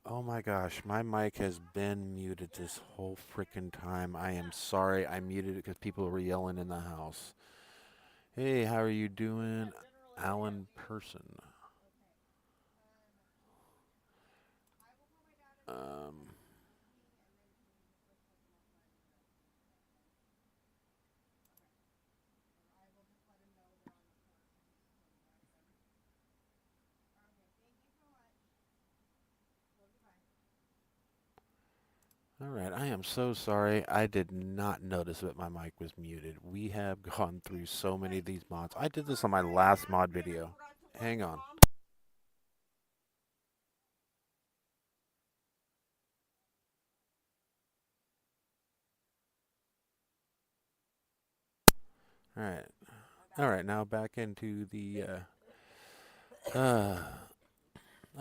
Oh my gosh, my mic has been muted this whole freaking time. I am sorry. I muted it because people were yelling in the house. Hey, how are you doing, Alan Person? Um, all right, I am so sorry. I did not notice that my mic was muted. We have gone through so many of these mods. I did this on my last mod video. Hang on. All right. All right, now back into the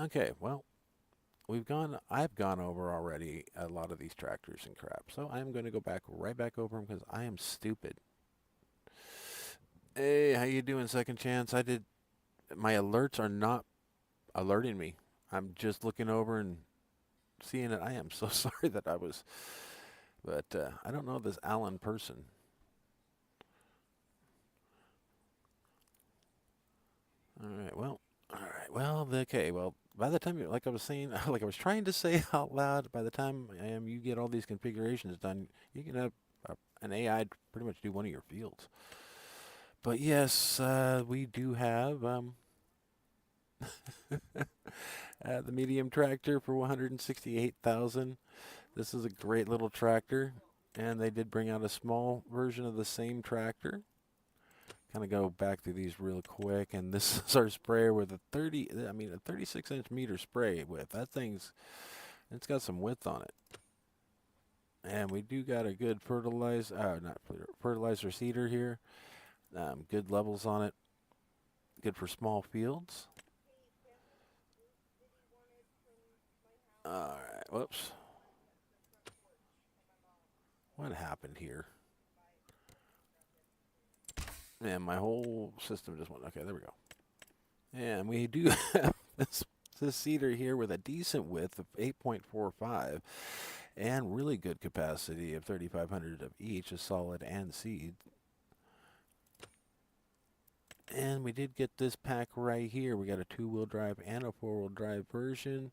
okay, well, I've gone over already a lot of these tractors and crap. So I'm going to go back right back over them because I am stupid. Hey, how you doing, Second Chance? My alerts are not alerting me. I'm just looking over and seeing it. I am so sorry that I was, but I don't know this Alan person. All right, well, okay, well, by the time like I was saying, like I was trying to say out loud, by the time you get all these configurations done, you can have an AI pretty much do one of your fields. But yes, we do have the medium tractor for 168,000. This is a great little tractor, and they did bring out a small version of the same tractor. Kind of go back through these real quick, and this is our sprayer with a 36-inch meter spray width. That thing's, it's got some width on it. And we do got a good not fertilizer seeder here. Good levels on it. Good for small fields. All right, whoops. What happened here? And my whole system just went, okay, there we go. And we do have this seeder here with a decent width of 8.45 and really good capacity of 3,500 of each, a solid and seed. And we did get this pack right here. We got a 2-wheel drive and a 4-wheel drive version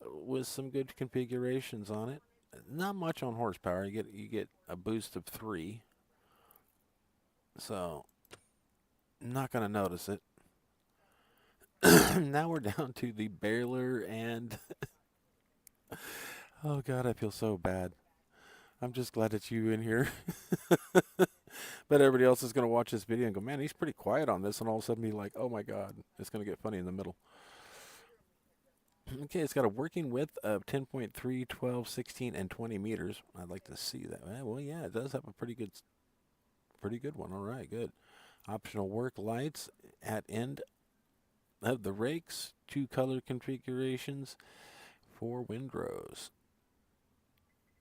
with some good configurations on it. Not much on horsepower. You get a boost of 3. So, not going to notice it. Now we're down to the baler and oh god, I feel so bad. I'm just glad it's you in here. But everybody else is going to watch this video and go, man, he's pretty quiet on this. And all of a sudden be like, oh my god, it's going to get funny in the middle. Okay, it's got a working width of 10.3, 12, 16, and 20 meters. I'd like to see that. Well, yeah, it does have a pretty good one. All right, good. Optional work lights at end of the rakes. 2 color configurations. 4 windrows.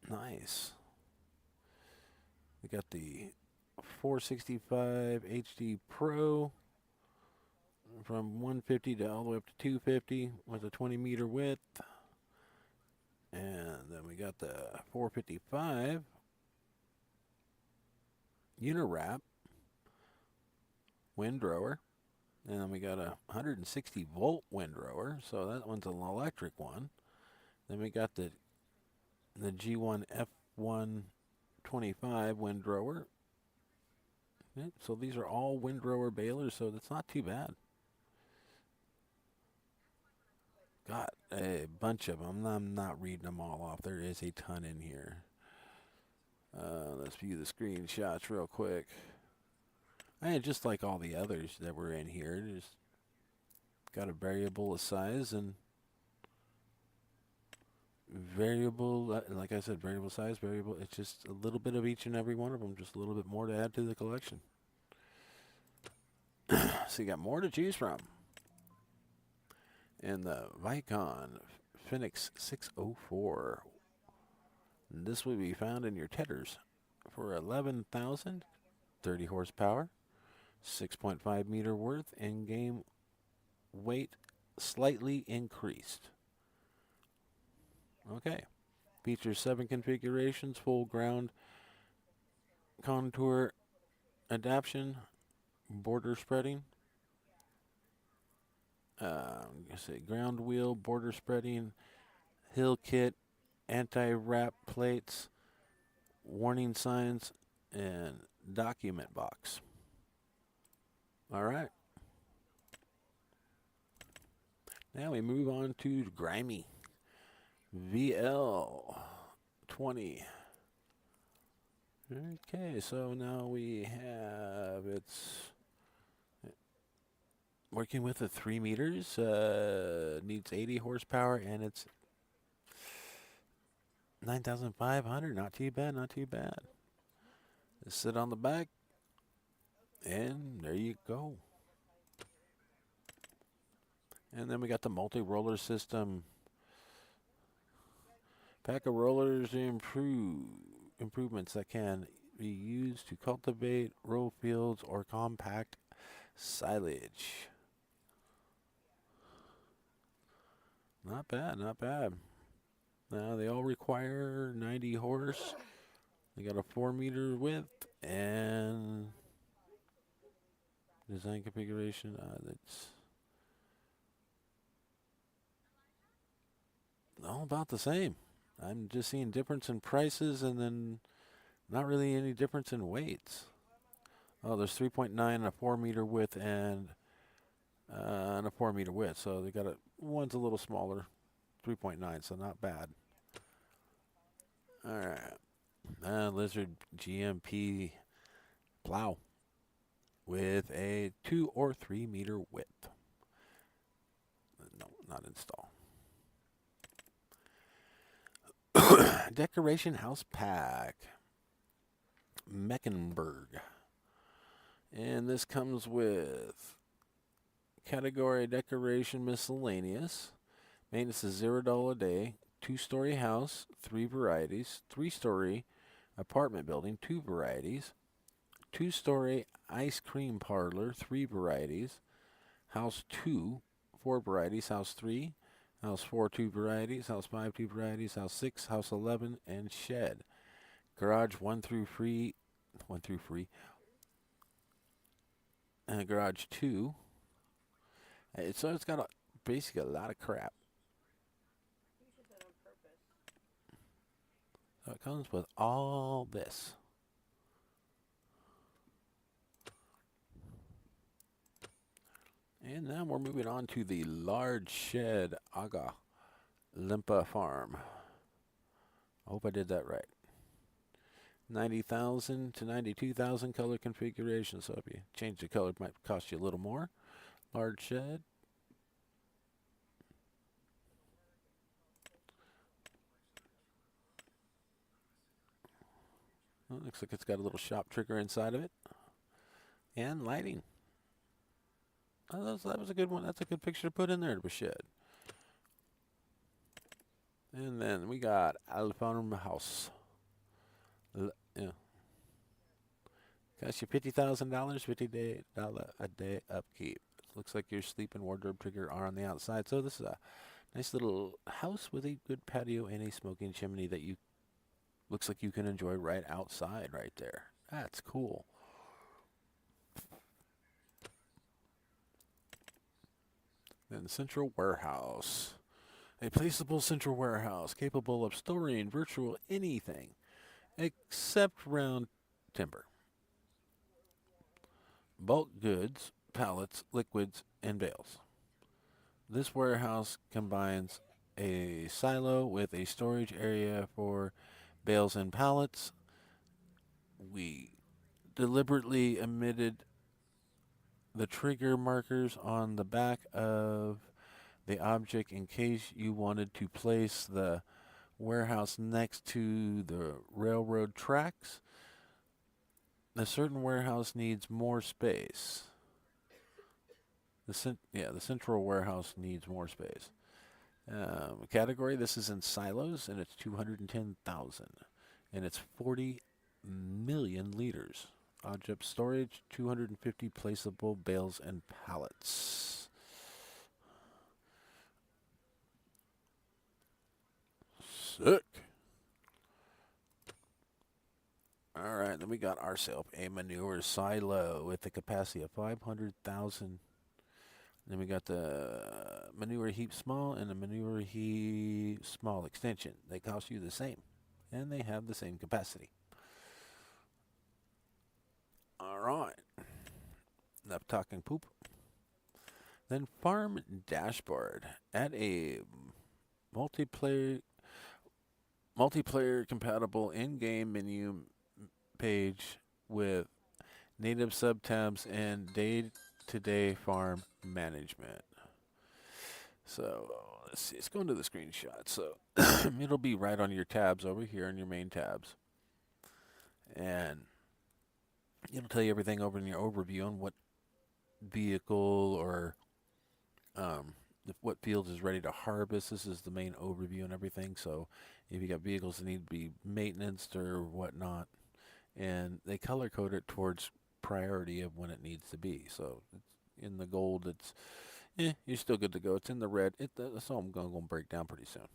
Nice. We got the 465 HD Pro from 150 to all the way up to 250 with a 20-meter width. And then we got the 455 Unirap windrower. And then we got a 160-volt windrower, so that one's an electric one. Then we got the G1 F125 windrower. Yeah, so these are all windrower balers, so that's not too bad. Got a bunch of them. I'm not reading them all off. There is a ton in here. Let's view the screenshots real quick. And just like all the others that were in here, just got a variable of size and variable, like I said, variable size, variable. It's just a little bit of each and every one of them, just a little bit more to add to the collection. So you got more to choose from. And the Vicon Phoenix 604. This will be found in your Tedders for 11,000, 30 horsepower, 6.5 meter worth, in-game weight slightly increased. Okay. Features 7 configurations, full ground contour adaptation, border spreading. Ground wheel, border spreading, hill kit, anti-wrap plates, warning signs, and document box. All right. Now we move on to grimy VL20. Okay, so now we have it's working with the 3 meters, needs 80 horsepower, and it's 9,500. Not too bad, not too bad. Just sit on the back, and there you go. And then we got the multi-roller system. Pack of rollers improvements that can be used to cultivate row fields or compact silage. Not bad, not bad. Now they all require 90 horse. They got a 4-meter width and design configuration. That's all about the same. I'm just seeing difference in prices and then not really any difference in weights. Oh, there's 3.9, a 4-meter width, and a 4-meter width. So they got one's a little smaller, 3.9, so not bad. All right. Lizard GMP plow with a 2 or 3 meter width. No, not install. Decoration house pack. Mecklenburg. And this comes with category decoration miscellaneous. Maintenance is $0 a day. 2-story house, 3 varieties. 3-story apartment building, 2 varieties. 2-story ice cream parlor, 3 varieties. House 2, 4 varieties. House 3, house 4, 2 varieties. House 5, 2 varieties. House 6, house 11, and shed. Garage 1 through 3, and garage 2. So it's got basically a lot of crap. So it comes with all this. And now we're moving on to the large shed Aga Limpa Farm. I hope I did that right. 90,000 to 92,000 color configuration. So if you change the color, it might cost you a little more. Large shed. Well, looks like it's got a little shop trigger inside of it. And lighting. Oh, that was a good one. That's a good picture to put in there to a shed. And then we got Alfarm House. Yeah. Cost you $50,000, $50 a day upkeep. Looks like your sleep and wardrobe trigger are on the outside. So this is a nice little house with a good patio and a smoking chimney that looks like you can enjoy right outside right there. That's cool. Then the central warehouse. A placeable central warehouse capable of storing virtual anything except round timber, bulk goods, pallets, liquids, and bales. This warehouse combines a silo with a storage area for bales and pallets. We deliberately omitted the trigger markers on the back of the object in case you wanted to place the warehouse next to the railroad tracks. A certain warehouse needs more space. The central warehouse needs more space. Category, this is in silos, and it's 210,000. And it's 40 million liters. Object storage, 250 placeable bales and pallets. Sick. All right, then we got ourselves a manure silo with a capacity of 500,000. Then we got the manure heap small and the manure heap small extension. They cost you the same, and they have the same capacity. All right. Enough talking poop. Then farm dashboard. Add a multiplayer compatible in-game menu page with native subtabs and day-to-day farm management. So let's see, let's go into the screenshot. So it'll be right on your tabs over here on your main tabs. And it'll tell you everything over in your overview on what vehicle or what fields is ready to harvest. This is the main overview and everything. So if you got vehicles that need to be maintenanced or whatnot, and they color code it towards priority of when it needs to be. So it's in the gold, it's you're still good to go. It's in the red. That's all I'm going to break down pretty soon.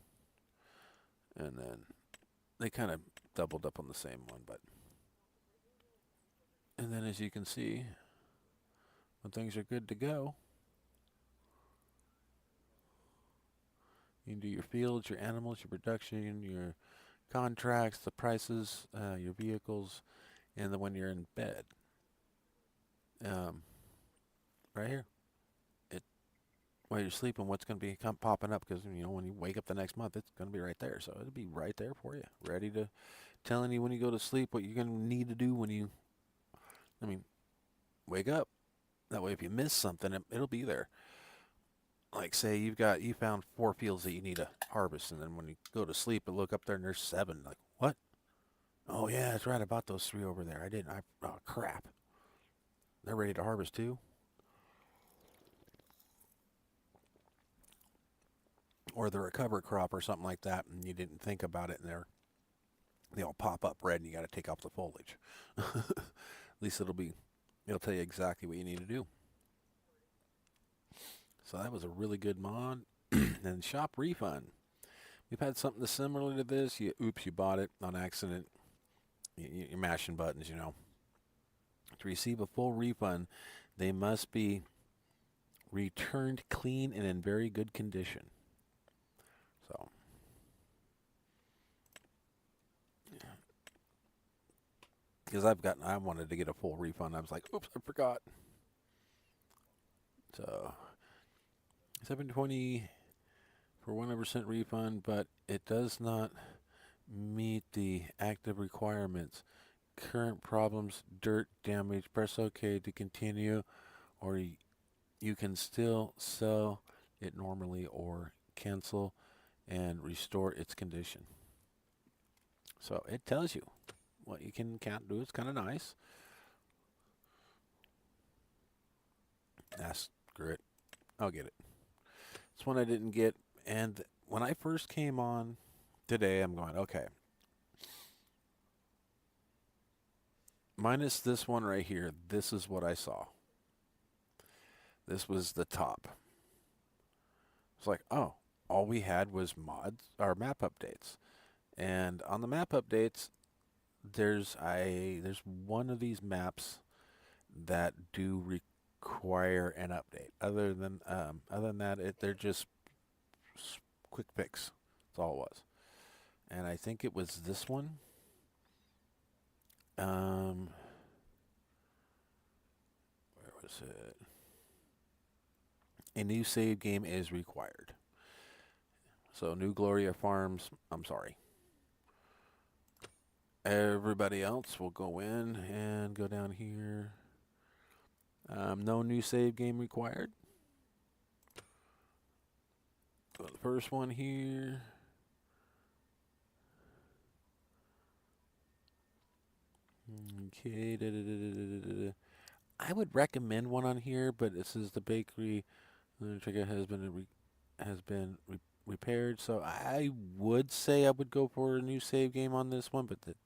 And then they kind of doubled up on the same one, but and then as you can see, when things are good to go, you can do your fields, your animals, your production, your contracts, the prices, your vehicles, and then when you're in bed, right here, while you're sleeping, what's going to be popping up, because you know when you wake up the next month, it's going to be right there. So it'll be right there for you, ready to telling you when you go to sleep what you're going to need to do when you, wake up. That way, if you miss something, it'll be there. Like say you found 4 fields that you need to harvest, and then when you go to sleep and look up there and there's 7, like what? Oh yeah, that's right, about those 3 over there. Oh crap. They're ready to harvest too. Or the recover crop or something like that, and you didn't think about it, and they all pop up red, and you got to take off the foliage. At least it'll tell you exactly what you need to do. So that was a really good mod. And shop refund. We've had something similar to this. You bought it on accident. You're mashing buttons, you know. To receive a full refund, they must be returned clean and in very good condition. So, because I wanted to get a full refund. I was like, oops, I forgot. So, $7.20 for 100% refund, but it does not meet the active requirements. Current problems, dirt damage. Press OK to continue, or you can still sell it normally or cancel and restore its condition. So it tells you what you can and can't do. It's kind of nice. Screw it. I'll get it. It's one I didn't get. And when I first came on today, I'm going, okay. Minus this one right here, this is what I saw. This was the top. It's like, oh, all we had was mods or map updates. And on the map updates, there's one of these maps that do require an update. Other than that, they're just quick fix. That's all it was. And I think it was this one. Where was it? A new save game is required. So New Gloria Farms, I'm sorry. Everybody else will go in and go down here. No new save game required. Go to the first one here. Okay. I would recommend one on here, but this is the bakery. The trigger has been repaired, so I would say I would go for a new save game on this one, but it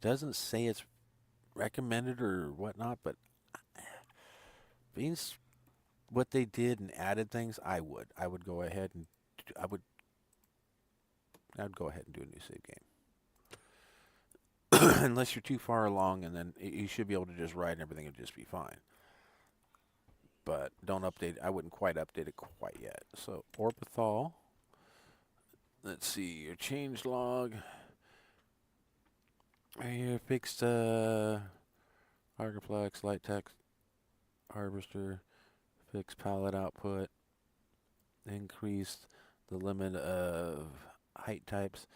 doesn't say it's recommended or whatnot. But being what they did and added things, I would go ahead and I would I'd go ahead and do a new save game. Unless you're too far along, and then you should be able to just write and everything will just be fine. But don't update. I wouldn't quite update it quite yet. So Orbital. Let's see your change log. Right here, fixed Argoplex, light text harvester, fixed palette output, increased the limit of height types.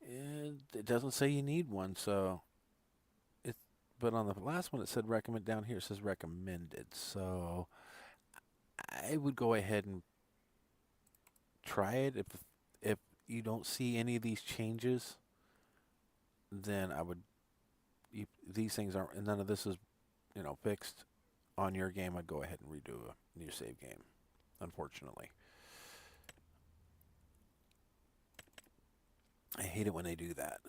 And it doesn't say you need one, so but on the last one it said recommend. Down here it says recommended, so I would go ahead and try it. If you don't see any of these changes, then I would. These things aren't, and none of this is, fixed on your game. I'd go ahead and redo a new save game. Unfortunately, I hate it when they do that.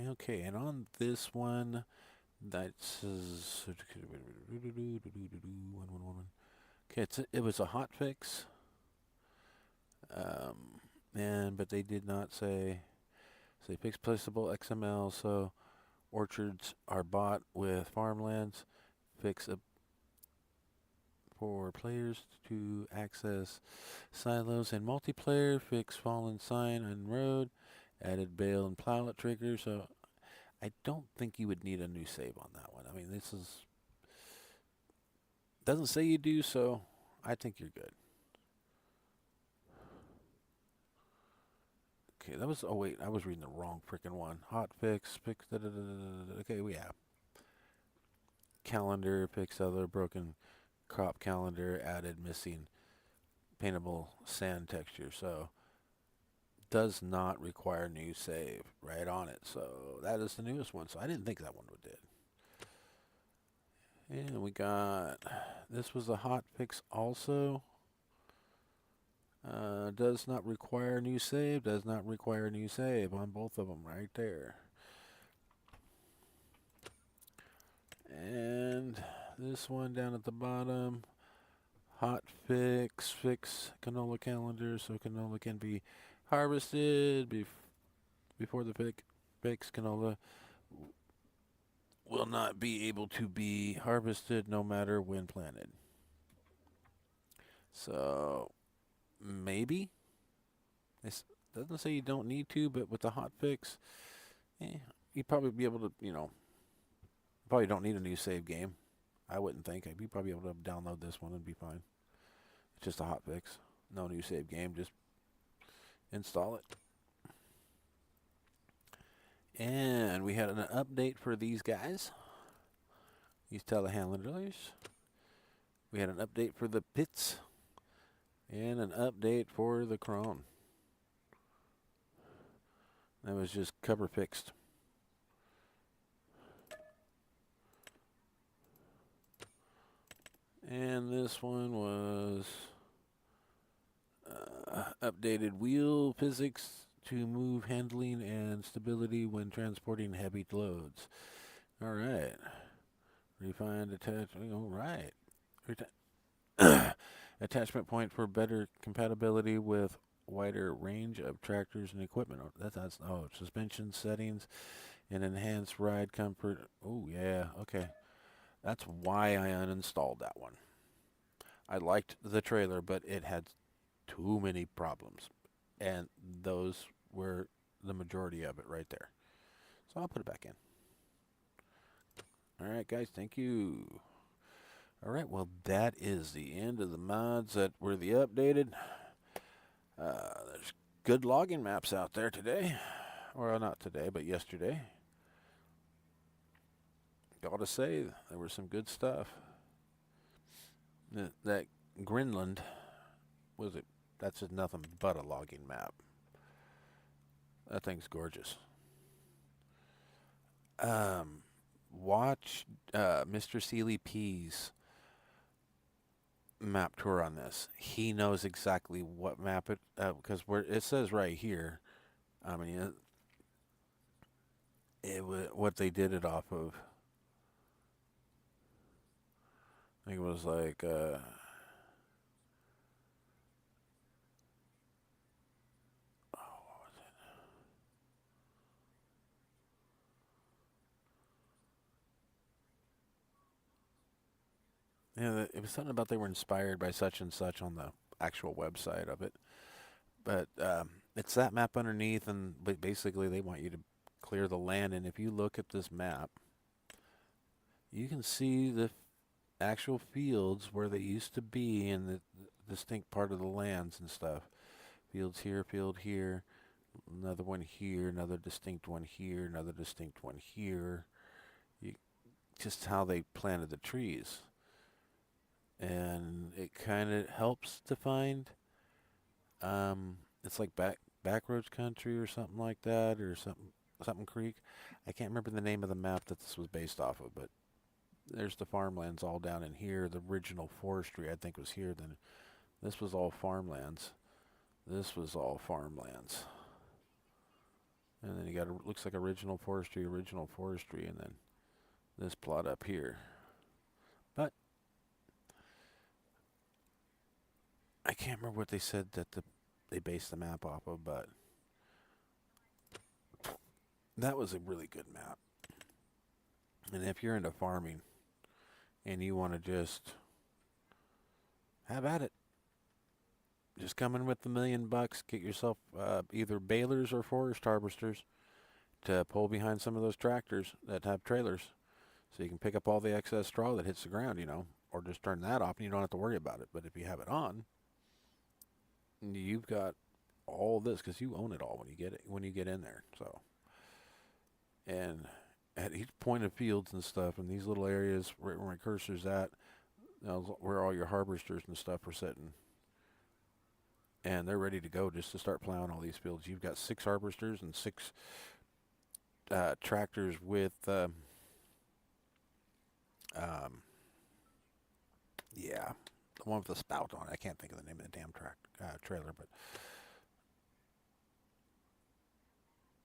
Okay, and on this one, that says okay, it was a hot fix. But they did not say fix placeable XML, so orchards are bought with farmlands. Fix for players to access silos and multiplayer. Fix fallen sign and road. Added bale and plowlet trigger. So I don't think you would need a new save on that one. I mean, this doesn't say you do, so I think you're good. Okay, that was, oh wait, I was reading the wrong freaking one. Hot fix, okay, we have. Calendar, fix other broken crop calendar, added missing paintable sand texture. So, does not require new save, right on it. So, that is the newest one. So, I didn't think that one would did. And we got, this was a hot fix also. Does not require new save, does not require new save on both of them right there. And this one down at the bottom, hot fix canola calendar so canola can be harvested before the fix. Canola will not be able to be harvested no matter when planted. So maybe this doesn't say you don't need to, but with the hot fix, you'd probably be able to, probably don't need a new save game. I wouldn't think. You'd probably be able to download this one and be fine. It's just a hot fix. No new save game. Just install it. And we had an update for these guys. These telehandlers. We had an update for the pits. And an update for the Krone. That was just cover fixed. And this one was updated wheel physics to move handling and stability when transporting heavy loads. All right. Refined attachment. All right. Attachment point for better compatibility with wider range of tractors and equipment. That's suspension settings and enhanced ride comfort. Oh yeah, okay. That's why I uninstalled that one. I liked the trailer, but it had too many problems, and those were the majority of it right there. So I'll put it back in. All right, guys, thank you. All right, well, that is the end of the mods that were the updated. There's good logging maps out there today. Or not today, but yesterday. Gotta say, there was some good stuff. That Greenland, was it? That's just nothing but a logging map. That thing's gorgeous. Watch Mr. Sealy P's map tour on this. He knows exactly what map because it says right here. I mean, what they did it off of. think it was like yeah, it was something about they were inspired by such and such on the actual website of it. But it's that map underneath, and basically they want you to clear the land. And if you look at this map, you can see the actual fields where they used to be in the distinct part of the lands and stuff. Fields here, field here, another one here, another distinct one here, another distinct one here. You, just how they planted the trees. And it kind of helps to find, it's like backroads country or something like that, or something creek. I can't remember the name of the map that this was based off of, but there's the farmlands all down in here. The original forestry, I think, was here. Then this was all farmlands. This was all farmlands. And then you got, looks like original forestry, and then this plot up here. But I can't remember what they said that they based the map off of, but that was a really good map. And if you're into farming and you want to just have at it, just come in with $1 million, get yourself either balers or forest harvesters to pull behind some of those tractors that have trailers, so you can pick up all the excess straw that hits the ground, or just turn that off and you don't have to worry about it. But if you have it on, you've got all this, because you own it all when you get in there. So, and at each point of fields and stuff, and these little areas where my cursor's at, where all your harvesters and stuff are sitting, and they're ready to go just to start plowing all these fields. You've got 6 harvesters and 6 tractors with yeah, the one with the spout on it. I can't think of the name of the damn trailer,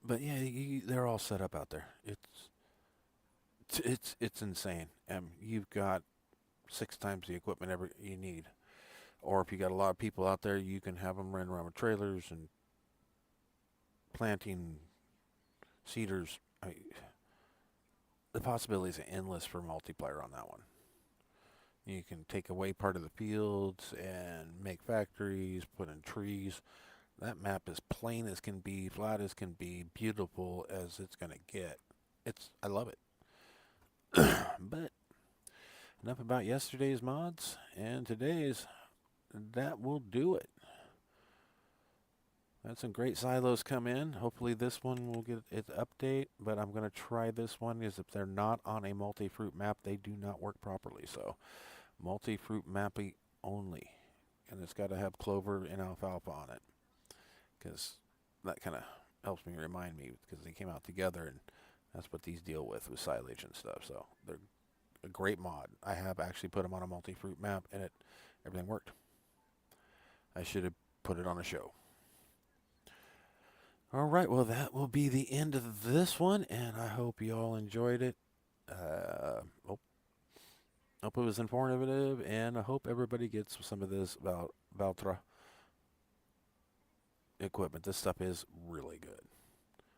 but yeah, they're all set up out there. It's insane. You've got 6 times the equipment ever you need. Or if you got a lot of people out there, you can have them run around with trailers and planting cedars. The possibilities are endless for multiplayer on that one. You can take away part of the fields and make factories, put in trees. That map is plain as can be, flat as can be, beautiful as it's going to get. I love it. But enough about yesterday's mods and today's. That will do it. Had some great silos come in. Hopefully this one will get its update, but I'm going to try this one, because if they're not on a multi-fruit map, they do not work properly. So multi-fruit mapping only, and it's got to have clover and alfalfa on it, because that kind of helps me remind me, because they came out together, and that's what these deal with silage and stuff. So they're a great mod. I have actually put them on a multi-fruit map, and everything worked. I should have put it on a show. All right, well, that will be the end of this one, and I hope you all enjoyed it. Hope it was informative, and I hope everybody gets some of this Valtra equipment. This stuff is really good.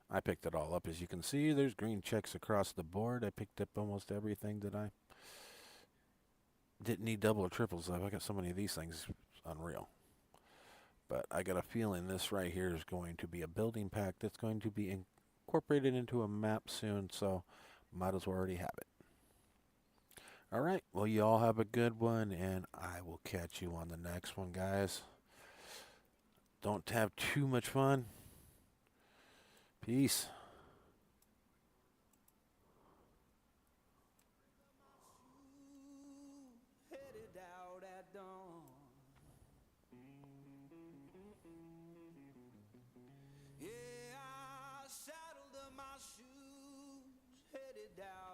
I picked it all up. As you can see, there's green checks across the board. I picked up almost everything that I didn't need double or triples of. I got so many of these things, it's unreal. But I got a feeling this right here is going to be a building pack that's going to be incorporated into a map soon, so might as well already have it. All right, well, you all have a good one, and I will catch you on the next one, guys. Don't have too much fun. Peace. Yeah, I saddled up my shoes, headed out.